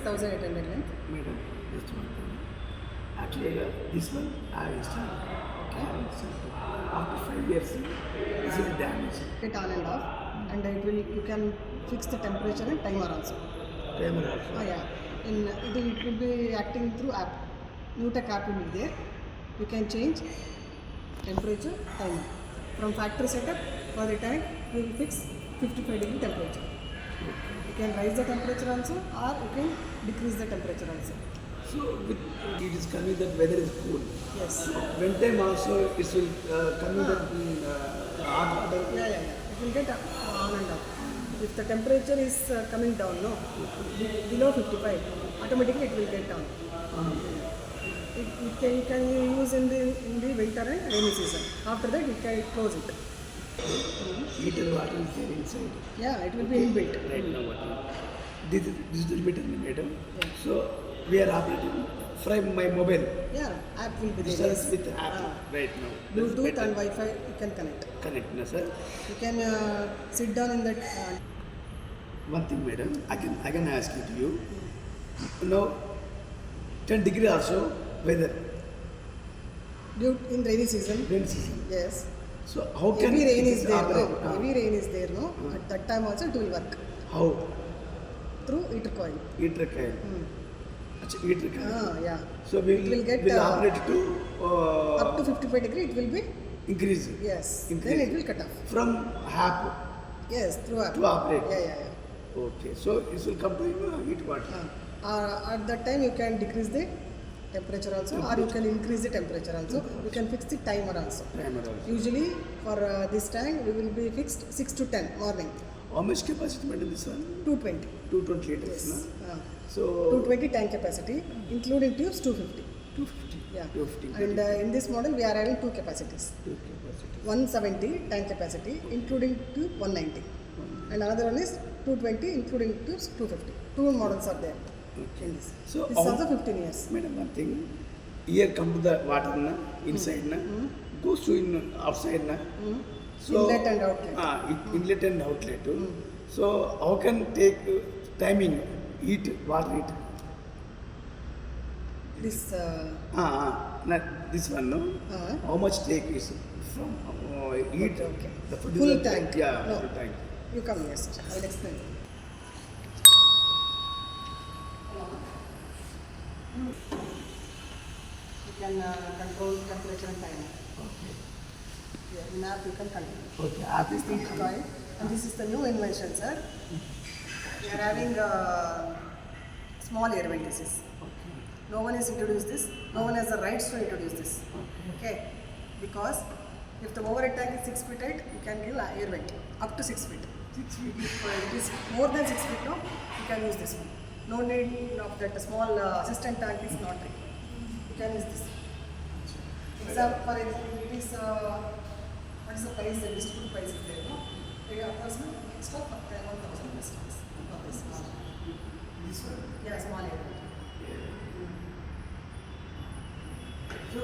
Madam, just one thing. Actually, this one I installed. After 5 years, this is damaged. It on and off, and it will, you can fix the temperature and timer also. Timer also. Yeah, it will be acting through app. Newtek app will be there. You can change temperature, timer. From factory setup, for the time we will fix 55-degree temperature. You can raise the temperature also, or you can decrease the temperature also. So it is coming that weather is cool. Yes. When time also it will coming that hot water. Yeah. It will get on and off. If the temperature is coming down, no, below 55, automatically it will get down. It can use in the winter and rainy season. After that, you can close it. Heater water is there inside. Yeah, it will be inbuilt. Right now, this is digital meter, madam. Yeah. So we are operating from my mobile. Yeah, app will be there. Distance with app right now. That's Bluetooth better. and Wi-Fi you can connect. Connect, na sir. You can sit down in that. One thing, madam, I can ask it to you. Now, 10 degree also weather. In rainy season. Rainy season. Yes. So how can Heavy rain it is there. operate? No? Heavy rain is there. No. At that time also it will work How? through heater coil. Heater coil. Achha, heater coil. Yeah. So we It will get, will operate to Up to 55 degree it will be. increase. Yes. Increase. Then it will cut off. From half Yes, through app. to operate. Yeah. Okay. So it will come to heat water. At that time you can decrease the temperature also, or you can increase the temperature also. You can fix the timer also. Timer also. Usually for this tank we will be fixed 6 to 10 morning. How much capacity, madam, this one? 220. 220 liters. Yes. Na? So 220 tank capacity, including tubes 250. 250. Yeah. 250. And in this model we are having two capacities. Two capacity. 170 tank capacity, including tube 190. And another one is 220, including tubes 250. Two models are there. Okay. In this. So This is also 15 years. Madam, one thing. Here come to the water na inside na goes to in outside na. So Inlet and outlet. Inlet and outlet. So how can take timing heat water heat? This This one no. How much take is from heat? Okay. The Full tank. Yeah, No. full tank. You come here, sir. I will explain. You can control temperature and time. Okay. Yeah, in app you can control. Okay. App is Heat coil. And this is the new invention, sir. We are having small air ventices. No one has introduced this. No one has the rights to introduce this. Okay. Because if the overhead tank is 6 feet height, you can give air vent up to 6 feet. 6 feet. If it is more than 6 feet, no, you can use this one. No need of that small assistant tank is not required. You can use this. Example, for example, it is what is the price? The distributed price is there, no? They are approximately extra for 1,000 customers for this. This one. Yeah, small area. So